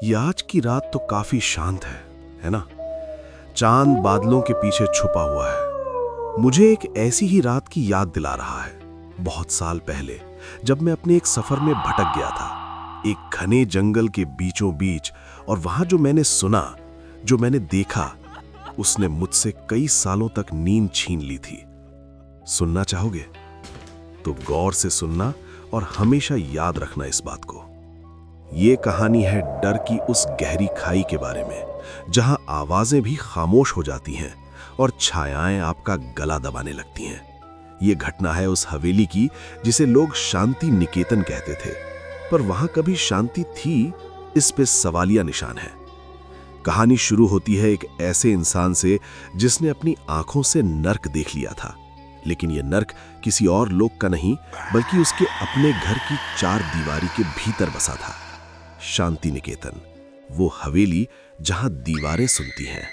ये आज की रात तो काफी शांत है ना? चांद बादलों के पीछे छुपा हुआ है। मुझे एक ऐसी ही रात की याद दिला रहा है, बहुत साल पहले, जब मैं अपने एक सफर में भटक गया था, एक घने जंगल के बीचों बीच। और वहां जो मैंने सुना, जो मैंने देखा, उसने मुझसे कई सालों तक नींद छीन ली थी। सुनना चाहोगे? तो गौर से सुनना और हमेशा याद रखना इस बात को। ये कहानी है डर की उस गहरी खाई के बारे में, जहां आवाजें भी खामोश हो जाती हैं और छायाएं आपका गला दबाने लगती हैं। ये घटना है उस हवेली की जिसे लोग शांति निकेतन कहते थे, पर वहां कभी शांति थी, इस पे सवालिया निशान है। कहानी शुरू होती है एक ऐसे इंसान से जिसने अपनी आंखों से नर्क देख लिया था, लेकिन यह नर्क किसी और लोक का नहीं, बल्कि उसके अपने घर की चार दीवारी के भीतर बसा था। शांति निकेतन, वो हवेली जहां दीवारें सुनती हैं।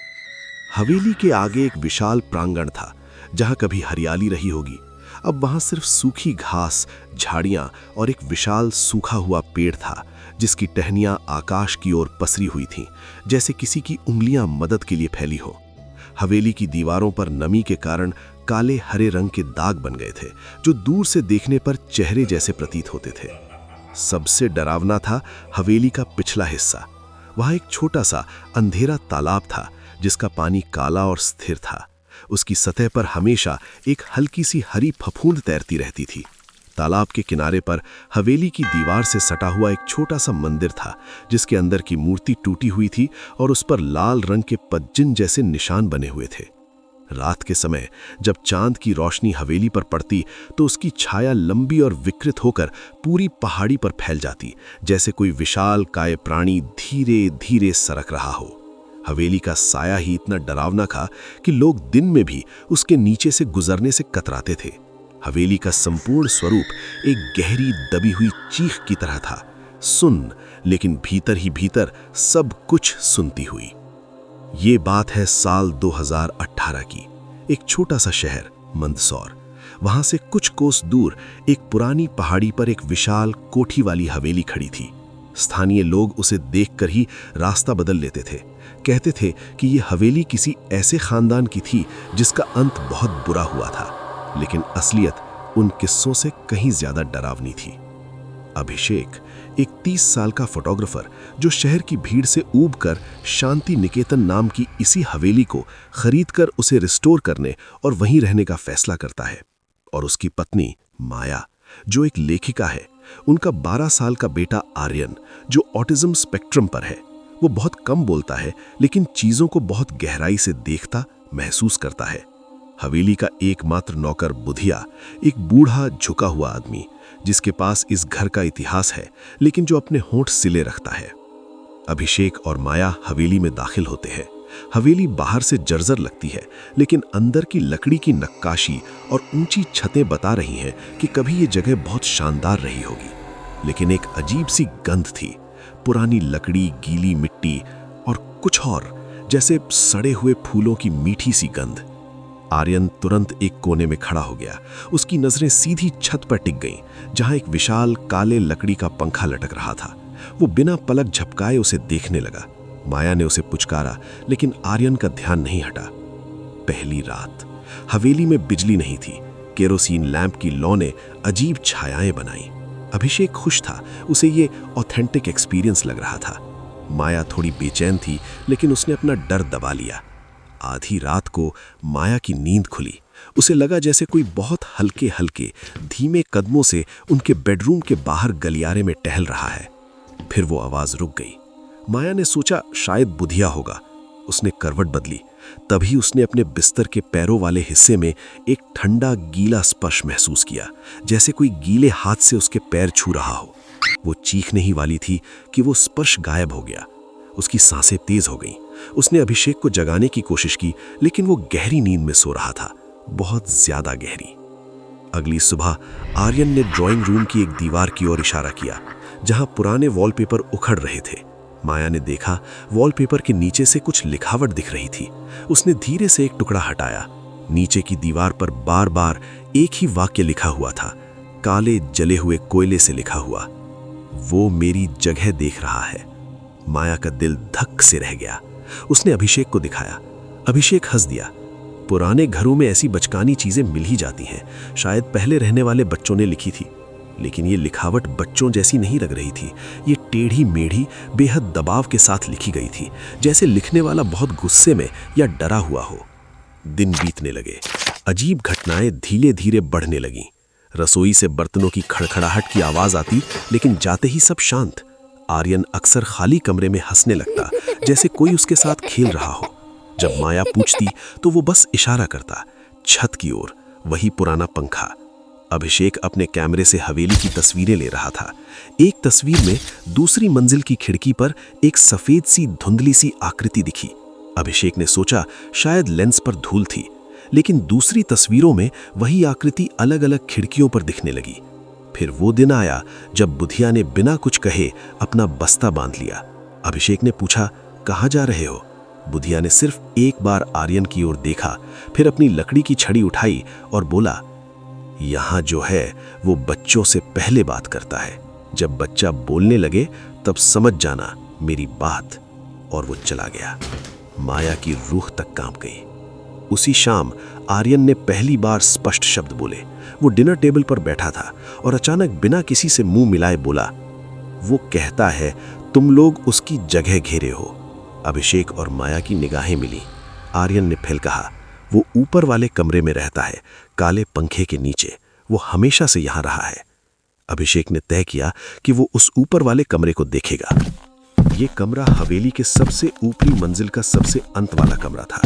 हवेली के आगे एक विशाल प्रांगण था, जहां कभी हरियाली रही होगी। अब वहां सिर्फ सूखी घास, झाड़ियां और एक विशाल सूखा हुआ पेड़ था, जिसकी टहनियां आकाश की ओर पसरी हुई थीं, जैसे किसी की उंगलियां मदद के लिए फैली हो। हवेली की दीवारों पर नमी के कारण काले हरे रंग के दाग बन गए थे, जो दूर से देखने पर चेहरे जैसे प्रतीत होते थे। सबसे डरावना था हवेली का पिछला हिस्सा। वहां एक छोटा सा अंधेरा तालाब था, जिसका पानी काला और स्थिर था। उसकी सतह पर हमेशा एक हल्की सी हरी फफूंद तैरती रहती थी। तालाब के किनारे पर हवेली की दीवार से सटा हुआ एक छोटा सा मंदिर था, जिसके अंदर की मूर्ति टूटी हुई थी और उस पर लाल रंग के पज्जिन जैसे निशान बने हुए थे। रात के समय जब चांद की रोशनी हवेली पर पड़ती, तो उसकी छाया लंबी और विकृत होकर पूरी पहाड़ी पर फैल जाती, जैसे कोई विशाल काय प्राणी धीरे धीरे सरक रहा हो। हवेली का साया ही इतना डरावना था कि लोग दिन में भी उसके नीचे से गुजरने से कतराते थे। हवेली का संपूर्ण स्वरूप एक गहरी दबी हुई चीख की तरह था, सुन, लेकिन भीतर ही भीतर सब कुछ सुनती हुई। ये बात है साल 2018 की। एक छोटा सा शहर मंदसौर। वहां से कुछ कोस दूर एक पुरानी पहाड़ी पर एक विशाल कोठी वाली हवेली खड़ी थी। स्थानीय लोग उसे देखकर ही रास्ता बदल लेते थे। कहते थे कि यह हवेली किसी ऐसे खानदान की थी जिसका अंत बहुत बुरा हुआ था, लेकिन असलियत उन किस्सों से कहीं ज्यादा डरावनी थी। अभिषेक, एक 30 साल का फोटोग्राफर, जो शहर की भीड़ से ऊबकर शांति निकेतन नाम की इसी हवेली को खरीदकर उसे रिस्टोर करने और वहीं रहने का फैसला करता है। और उसकी पत्नी माया, जो एक लेखिका है। उनका 12 साल का बेटा आर्यन, जो ऑटिज्म स्पेक्ट्रम पर है। वो बहुत कम बोलता है, लेकिन चीजों को बहुत गहराई से देखता, महसूस करता है। हवेली का एकमात्र नौकर बुधिया, एक बूढ़ा झुका हुआ आदमी, जिसके पास इस घर का इतिहास है, लेकिन जो अपने होंठ सिले रखता है। अभिषेक और माया हवेली में दाखिल होते हैं। हवेली बाहर से जर्जर लगती है, लेकिन अंदर की लकड़ी की नक्काशी और ऊंची छतें बता रही हैं कि कभी ये जगह बहुत शानदार रही होगी। लेकिन एक अजीब सी गंध थी, पुरानी लकड़ी, गीली मिट्टी और कुछ और, जैसे सड़े हुए फूलों की मीठी सी गंध। आर्यन तुरंत एक कोने में खड़ा हो गया। उसकी नजरें सीधी छत पर टिक गईं, जहां एक विशाल काले लकड़ी का पंखा लटक रहा था। वो बिना पलक झपकाए उसे देखने लगा। माया ने उसे पुचकारा, लेकिन आर्यन का ध्यान नहीं हटा। पहली रात। हवेली में बिजली नहीं थी। केरोसिन लैंप की लौ ने अजीब छायाएं बनाई। अभिषेक खुश था, उसे ये ऑथेंटिक एक्सपीरियंस लग रहा था। माया थोड़ी बेचैन थी, लेकिन उसने अपना डर दबा लिया। आधी रात को माया की नींद खुली। उसे लगा जैसे कोई बहुत हल्के हल्के धीमे कदमों से उनके बेडरूम के बाहर गलियारे में टहल रहा है। फिर वो आवाज रुक गई। माया ने सोचा शायद बुधिया होगा। उसने करवट बदली। तभी उसने अपने बिस्तर के पैरों वाले हिस्से में एक ठंडा गीला स्पर्श महसूस किया, जैसे कोई गीले हाथ से उसके पैर छू रहा हो। वो चीखने ही वाली थी कि वो स्पर्श गायब हो गया। उसकी सांसें तेज हो गईं। उसने अभिषेक को जगाने की कोशिश की, लेकिन वो गहरी नींद में सो रहा था, बहुत ज्यादा गहरी। अगली सुबह आर्यन ने ड्राइंग रूम की एक दीवार की ओर इशारा किया, जहां पुराने वॉलपेपर उखड़ रहे थे। माया ने देखा वॉलपेपर के नीचे से कुछ लिखावट दिख रही थी। उसने धीरे से एक टुकड़ा हटाया। नीचे की दीवार पर बार बार एक ही वाक्य लिखा हुआ था, काले जले हुए कोयले से लिखा हुआ, वो मेरी जगह देख रहा है। माया का दिल धक से रह गया। उसने अभिषेक को दिखाया। अभिषेक हंस दिया। पुराने घरों में ऐसी बचकानी चीजें मिल ही जाती हैं, शायद पहले रहने वाले बच्चों ने लिखी थी। लेकिन ये लिखावट बच्चों जैसी नहीं लग रही थी। ये टेढ़ी मेढ़ी, बेहद दबाव के साथ लिखी गई थी, जैसे लिखने वाला बहुत गुस्से में या डरा हुआ हो। दिन बीतने लगे। अजीब घटनाएं धीरे धीरे बढ़ने लगीं। रसोई से बर्तनों की खड़खड़ाहट की आवाज आती, लेकिन जाते ही सब शांत। आर्यन अक्सर खाली कमरे में हंसने लगता, जैसे कोई उसके साथ खेल रहा हो। जब माया पूछती तो वो बस इशारा करता, छत की ओर, वही पुराना पंखा। अभिषेक अपने कैमरे से हवेली की तस्वीरें ले रहा था। एक तस्वीर में दूसरी मंजिल की खिड़की पर एक सफेद सी धुंधली सी आकृति दिखी। अभिषेक ने सोचा शायद लेंस पर धूल थी, लेकिन दूसरी तस्वीरों में वही आकृति अलग अलग खिड़कियों पर दिखने लगी। फिर वो दिन आया जब बुधिया ने बिना कुछ कहे अपना बस्ता बांध लिया। अभिषेक ने पूछा, कहाँ जा रहे हो? बुधिया ने सिर्फ एक बार आर्यन की ओर देखा, फिर अपनी लकड़ी की छड़ी उठाई और बोला, यहाँ जो है वो बच्चों से पहले बात करता है। जब बच्चा बोलने लगे तब समझ जाना मेरी बात। और वो चला गया। माया की रूह तक कांप गई। उसी शाम आर्यन ने पहली बार स्पष्ट शब्द बोले। वो डिनर टेबल पर बैठा था और अचानक बिना किसी से मुंह मिलाए बोला, वो कहता है तुम लोग उसकी जगह घेरे हो। अभिषेक और माया की निगाहें मिली। आर्यन ने फिर कहा, वो ऊपर वाले कमरे में रहता है, काले पंखे के नीचे। वो हमेशा से यहां रहा है। अभिषेक ने तय किया कि वो उस ऊपर वाले कमरे को देखेगा। ये कमरा हवेली के सबसे ऊपरी मंजिल का सबसे अंत वाला कमरा था।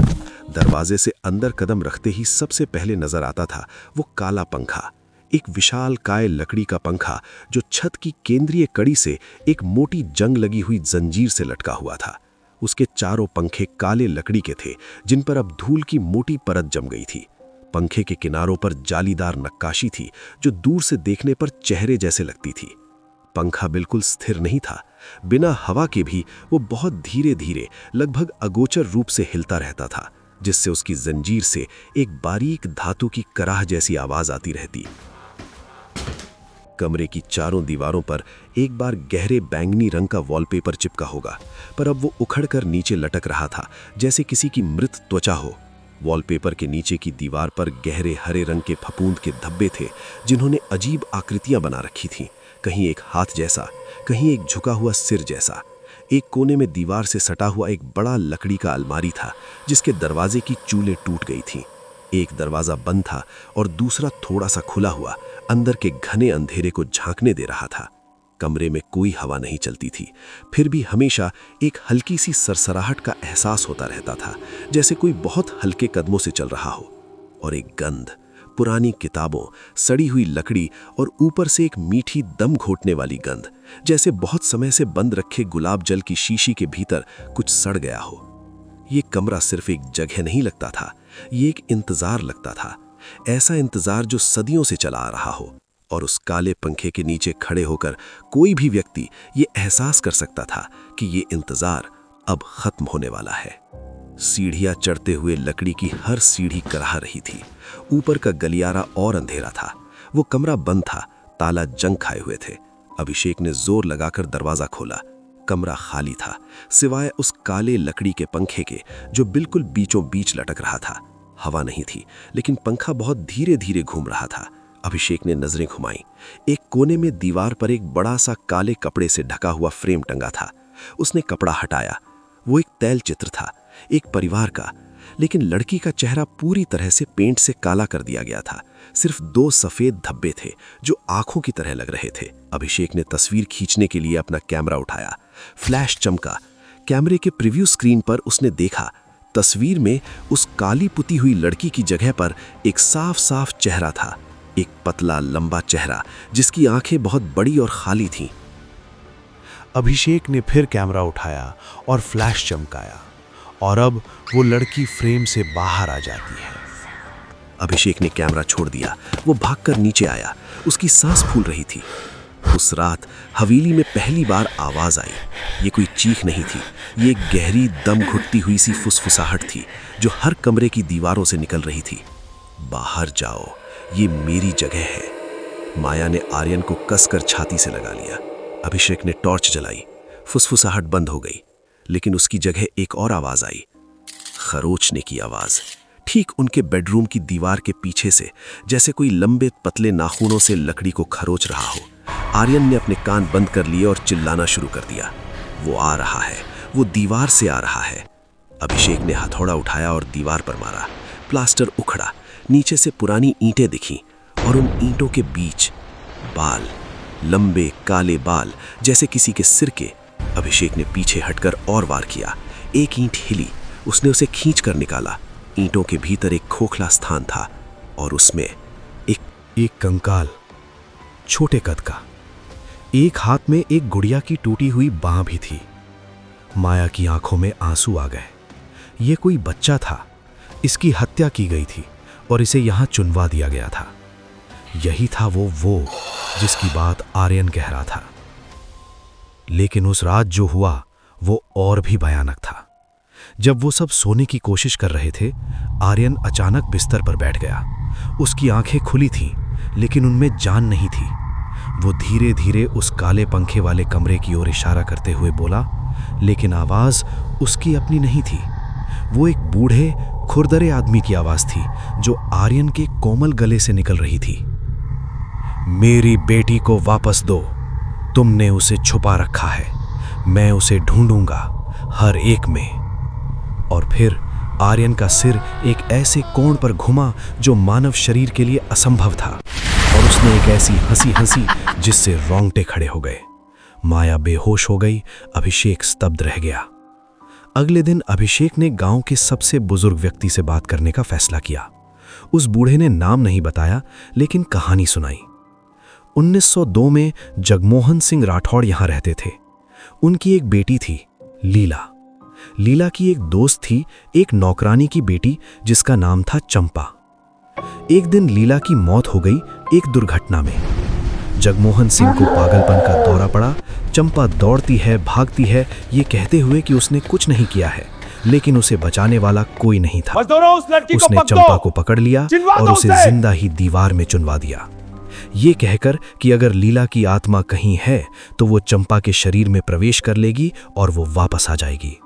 दरवाजे से अंदर कदम रखते ही सबसे पहले नजर आता था वो काला पंखा। एक विशाल काय लकड़ी का पंखा जो छत की केंद्रीय कड़ी से एक मोटी जंग लगी हुई जंजीर से लटका हुआ था। उसके चारों पंखे काले लकड़ी के थे, जिन पर अब धूल की मोटी परत जम गई थी। पंखे के किनारों पर जालीदार नक्काशी थी जो दूर से देखने पर चेहरे जैसे लगती थी। पंखा बिल्कुल स्थिर नहीं था। बिना हवा के भी वो बहुत धीरे धीरे, लगभग अगोचर रूप से हिलता रहता था, जिससे उसकी जंजीर से एक बारीक धातु की कराह जैसी आवाज आती रहती। कमरे की चारों दीवारों पर एक बार गहरे बैंगनी रंग का वॉलपेपर चिपका होगा, पर अब वो उखड़कर नीचे लटक रहा था, जैसे किसी की मृत त्वचा हो। वॉलपेपर के नीचे की दीवार पर गहरे हरे रंग के फफूंद के धब्बे थे, जिन्होंने अजीब आकृतियां बना रखी थीं। कहीं एक हाथ जैसा, कहीं एक झुका हुआ सिर जैसा। एक कोने में दीवार से सटा हुआ एक बड़ा लकड़ी का अलमारी था, जिसके दरवाजे की चूलें टूट गई थीं। एक दरवाजा बंद था और दूसरा थोड़ा सा खुला हुआ अंदर के घने अंधेरे को झांकने दे रहा था। कमरे में कोई हवा नहीं चलती थी, फिर भी हमेशा एक हल्की सी सरसराहट का एहसास होता रहता था, जैसे कोई बहुत हल्के कदमों से चल रहा हो। और एक गंध, पुरानी किताबों, सड़ी हुई लकड़ी और ऊपर से एक मीठी दम घोटने वाली गंध, जैसे बहुत समय से बंद रखे गुलाब जल की शीशी के भीतर कुछ सड़ गया हो। ये कमरा सिर्फ एक जगह नहीं लगता था, ये एक इंतजार लगता था। ऐसा इंतजार जो सदियों से चला आ रहा हो। और उस काले पंखे के नीचे खड़े होकर कोई भी व्यक्ति ये एहसास कर सकता था कि ये इंतजार अब खत्म होने वाला है। सीढ़ियां चढ़ते हुए लकड़ी की हर सीढ़ी कराह रही थी। ऊपर का गलियारा और अंधेरा था। वो कमरा बंद था, ताला जंग खाए हुए थे। अभिषेक ने जोर लगाकर दरवाजा खोला। कमरा खाली था, सिवाय उस काले लकड़ी के पंखे के जो बिल्कुल बीचों बीच लटक रहा था। हवा नहीं थी, लेकिन पंखा बहुत धीरे धीरे घूम रहा था। अभिषेक ने नजरें घुमाई। एक कोने में दीवार पर एक बड़ा सा काले कपड़े से ढका हुआ फ्रेम टंगा था। उसने कपड़ा हटाया। वो एक तैल चित्र था, एक परिवार का, लेकिन लड़की का चेहरा पूरी तरह से पेंट से काला कर दिया गया था। सिर्फ 2 सफेद धब्बे थे जो आंखों की तरह लग रहे थे। अभिषेक ने तस्वीर खींचने के लिए अपना कैमरा उठाया। फ्लैश चमका। कैमरे के प्रीव्यू स्क्रीन पर उसने देखा, तस्वीर में उस काली पुती हुई लड़की की जगह पर एक साफ साफ चेहरा था। एक पतला लंबा चेहरा जिसकी आंखें बहुत बड़ी और खाली थीं। अभिषेक ने फिर कैमरा उठाया और फ्लैश चमकाया, और अब वो लड़की फ्रेम से बाहर आ जाती है। अभिषेक ने कैमरा छोड़ दिया। वो भागकर नीचे आया। उसकी सांस फूल रही थी। उस रात हवेली में पहली बार आवाज आई। ये कोई चीख नहीं थी, ये एक गहरी दम घुटती हुई सी फुसफुसाहट थी जो हर कमरे की दीवारों से निकल रही थी। बाहर जाओ, ये मेरी जगह है। माया ने आर्यन को कसकर छाती से लगा लिया। अभिषेक ने टॉर्च जलाई। फुसफुसाहट बंद हो गई, लेकिन उसकी जगह एक और आवाज आई, खरोचने की आवाज, ठीक उनके बेडरूम की दीवार के पीछे से, जैसे कोई लंबे पतले नाखूनों से लकड़ी को खरोच रहा हो। आर्यन ने अपने कान बंद कर लिए और चिल्लाना शुरू कर दिया। वो आ रहा है, वो दीवार से आ रहा है। अभिषेक ने हथौड़ा उठाया और दीवार पर मारा। प्लास्टर उखड़ा, नीचे से पुरानी ईंटें दिखीं और उन ईंटों के बीच बाल, लंबे काले बाल जैसे किसी के सिर के। अभिषेक ने पीछे हटकर और वार किया। एक ईंट हिली, उसने उसे खींच कर निकाला। ईंटों के भीतर एक खोखला स्थान था और उसमें एक कंकाल, छोटे कद का। एक हाथ में एक गुड़िया की टूटी हुई बांह भी थी। माया की आंखों में आंसू आ गए। ये कोई बच्चा था, इसकी हत्या की गई थी और इसे यहां चुनवा दिया गया था। यही था वो जिसकी बात आर्यन कह रहा था। लेकिन उस रात जो हुआ वो और भी भयानक था। जब वो सब सोने की कोशिश कर रहे थे, आर्यन अचानक बिस्तर पर बैठ गया। उसकी आंखें खुली थीं, लेकिन उनमें जान नहीं थी। वो धीरे धीरे उस काले पंखे वाले कमरे की ओर इशारा करते हुए बोला, लेकिन आवाज उसकी अपनी नहीं थी। वो एक बूढ़े खुरदरे आदमी की आवाज थी जो आर्यन के कोमल गले से निकल रही थी। मेरी बेटी को वापस दो, तुमने उसे छुपा रखा है, मैं उसे ढूंढूंगा हर एक में। और फिर आर्यन का सिर एक ऐसे कोण पर घुमा जो मानव शरीर के लिए असंभव था, और उसने एक ऐसी हंसी हंसी जिससे रोंगटे खड़े हो गए। माया बेहोश हो गई, अभिषेक स्तब्ध रह गया। अगले दिन अभिषेक ने गांव के सबसे बुजुर्ग व्यक्ति से बात करने का फैसला किया। उस बूढ़े ने नाम नहीं बताया, लेकिन कहानी सुनाई। 1902 में जगमोहन सिंह राठौड़ यहां रहते थे। उनकी एक बेटी थी, लीला। लीला की एक दोस्त थी, एक नौकरानी की बेटी जिसका नाम था चंपा। एक दिन लीला की मौत हो गई एक दुर्घटना में। जगमोहन सिंह को पागलपन का दौरा पड़ा। चंपा दौड़ती है, भागती है, ये कहते हुए कि उसने कुछ नहीं किया है, लेकिन उसे बचाने वाला कोई नहीं था। उसने चंपा को पकड़ लिया और उसे जिंदा ही दीवार में चुनवा दिया, ये कहकर कि अगर लीला की आत्मा कहीं है तो वो चंपा के शरीर में प्रवेश कर लेगी और वो वापस आ जाएगी।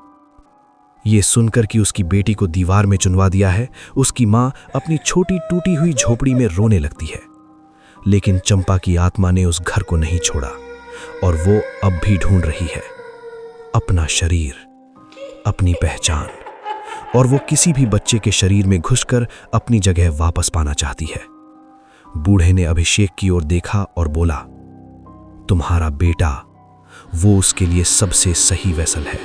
ये सुनकर कि उसकी बेटी को दीवार में चुनवा दिया है, उसकी माँ अपनी छोटी टूटी हुई झोपड़ी में रोने लगती है। लेकिन चंपा की आत्मा ने उस घर को नहीं छोड़ा और वो अब भी ढूंढ रही है अपना शरीर, अपनी पहचान, और वो किसी भी बच्चे के शरीर में घुसकर अपनी जगह वापस पाना चाहती है। बूढ़े ने अभिषेक की ओर देखा और बोला, तुम्हारा बेटा वो उसके लिए सबसे सही वेसल है,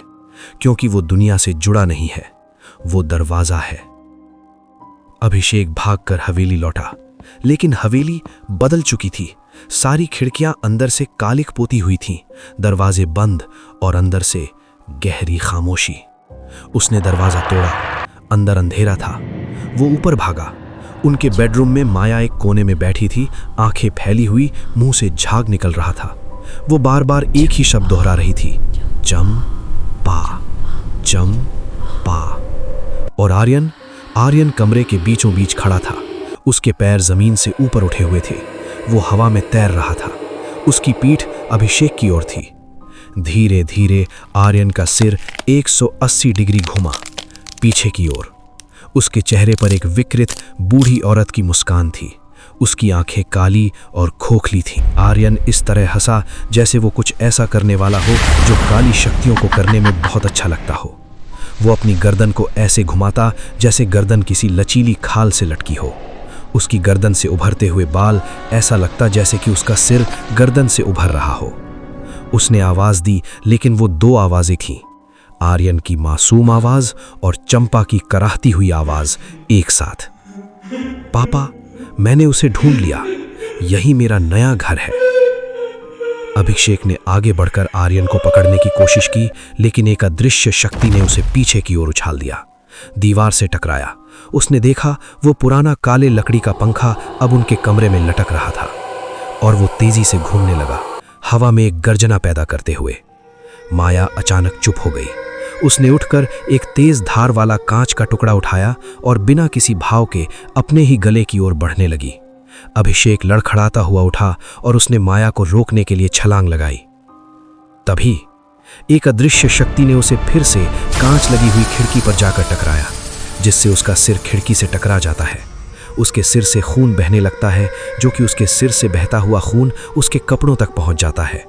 क्योंकि वो दुनिया से जुड़ा नहीं है, वो दरवाजा है। अभिषेक भागकर हवेली लौटा, लेकिन हवेली बदल चुकी थी। सारी खिड़कियां अंदर से कालिक पोती हुई थीं, दरवाजे बंद और अंदर से गहरी खामोशी। उसने दरवाजा तोड़ा, अंदर अंधेरा था। वो ऊपर भागा। उनके बेडरूम में माया एक कोने में बैठी थी, आंखें फैली हुई, मुंह से झाग निकल रहा था। वो बार बार एक ही शब्द दोहरा रही थी, चंपा, चंपा। और आर्यन कमरे के बीचों बीच खड़ा था। उसके पैर जमीन से ऊपर उठे हुए थे, वो हवा में तैर रहा था। उसकी पीठ अभिषेक की ओर थी। धीरे धीरे आर्यन का सिर 180 डिग्री घुमा पीछे की ओर। उसके चेहरे पर एक विकृत बूढ़ी औरत की मुस्कान थी। उसकी आंखें काली और खोखली थीं। आर्यन इस तरह हंसा जैसे वो कुछ ऐसा करने वाला हो जो काली शक्तियों को करने में बहुत अच्छा लगता हो। वो अपनी गर्दन को ऐसे घुमाता जैसे गर्दन किसी लचीली खाल से लटकी हो। उसकी गर्दन से उभरते हुए बाल ऐसा लगता जैसे कि उसका सिर गर्दन से उभर रहा हो। उसने आवाज दी, लेकिन वो दो आवाजें थीं, आर्यन की मासूम आवाज और चंपा की कराहती हुई आवाज एक साथ। पापा, मैंने उसे ढूंढ लिया, यही मेरा नया घर है। अभिषेक ने आगे बढ़कर आर्यन को पकड़ने की कोशिश की, लेकिन एक अदृश्य शक्ति ने उसे पीछे की ओर उछाल दिया। दीवार से टकराया। उसने देखा वो पुराना काले लकड़ी का पंखा अब उनके कमरे में लटक रहा था और वो तेजी से घूमने लगा, हवा में एक गर्जना पैदा करते हुए। माया अचानक चुप हो गई। उसने उठकर एक तेज धार वाला कांच का टुकड़ा उठाया और बिना किसी भाव के अपने ही गले की ओर बढ़ने लगी। अभिषेक लड़खड़ाता हुआ उठा और उसने माया को रोकने के लिए छलांग लगाई। तभी एक अदृश्य शक्ति ने उसे फिर से कांच लगी हुई खिड़की पर जाकर टकराया, जिससे उसका सिर खिड़की से टकरा जाता है। उसके सिर से खून बहने लगता है, जो कि उसके सिर से बहता हुआ खून उसके कपड़ों तक पहुंच जाता है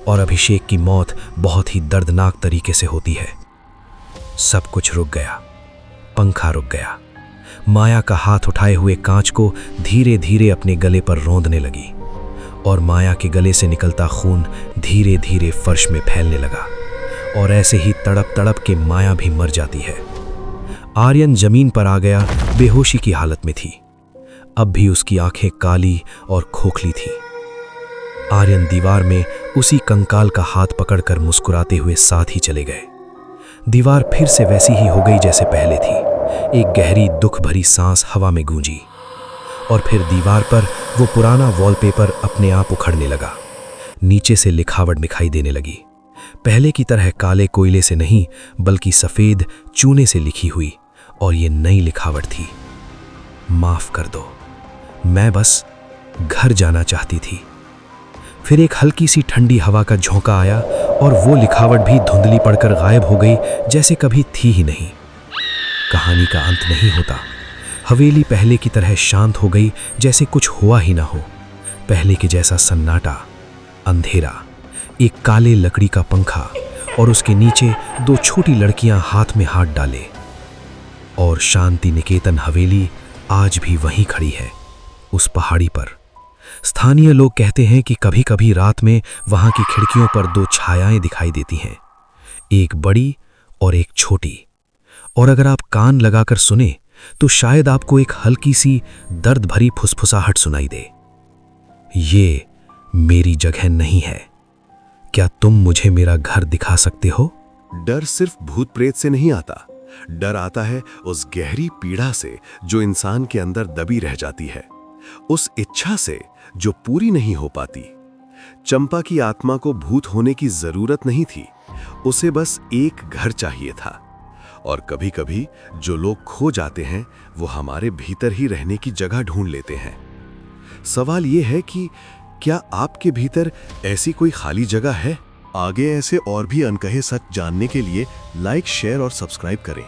और अभिषेक की मौत बहुत ही दर्दनाक तरीके से होती है। सब कुछ रुक गया, पंखा रुक गया। माया का हाथ उठाए हुए कांच को धीरे धीरे अपने गले पर रौंदने लगी और माया के गले से निकलता खून धीरे धीरे फर्श में फैलने लगा और ऐसे ही तड़प तड़प के माया भी मर जाती है। आर्यन जमीन पर आ गया, बेहोशी की हालत में थी। अब भी उसकी आंखें काली और खोखली थीं। आर्यन दीवार में उसी कंकाल का हाथ पकड़कर मुस्कुराते हुए साथ ही चले गए। दीवार फिर से वैसी ही हो गई जैसे पहले थी। एक गहरी दुख भरी सांस हवा में गूंजी और फिर दीवार पर वो पुराना वॉलपेपर अपने आप उखड़ने लगा। नीचे से लिखावट दिखाई देने लगी, पहले की तरह काले कोयले से नहीं बल्कि सफेद चूने से लिखी हुई, और ये नई लिखावट थी। माफ कर दो, मैं बस घर जाना चाहती थी। फिर एक हल्की सी ठंडी हवा का झोंका आया और वो लिखावट भी धुंधली पड़कर गायब हो गई, जैसे कभी थी ही नहीं। कहानी का अंत नहीं होता। हवेली पहले की तरह शांत हो गई, जैसे कुछ हुआ ही ना हो। पहले के जैसा सन्नाटा, अंधेरा, एक काले लकड़ी का पंखा और उसके नीचे दो छोटी लड़कियां हाथ में हाथ डाले। और शांति निकेतन हवेली आज भी वहीं खड़ी है, उस पहाड़ी पर। स्थानीय लोग कहते हैं कि कभी कभी रात में वहां की खिड़कियों पर दो छायाएं दिखाई देती हैं, एक बड़ी और एक छोटी। और अगर आप कान लगाकर सुने तो शायद आपको एक हल्की सी दर्द भरी फुसफुसाहट सुनाई दे। ये मेरी जगह नहीं है, क्या तुम मुझे मेरा घर दिखा सकते हो? डर सिर्फ भूत प्रेत से नहीं आता, डर आता है उस गहरी पीड़ा से जो इंसान के अंदर दबी रह जाती है, उस इच्छा से जो पूरी नहीं हो पाती। चंपा की आत्मा को भूत होने की जरूरत नहीं थी, उसे बस एक घर चाहिए था। और कभी कभी जो लोग खो जाते हैं वो हमारे भीतर ही रहने की जगह ढूंढ लेते हैं। सवाल ये है कि क्या आपके भीतर ऐसी कोई खाली जगह है? आगे ऐसे और भी अनकहे सच जानने के लिए लाइक, शेयर और सब्सक्राइब करें।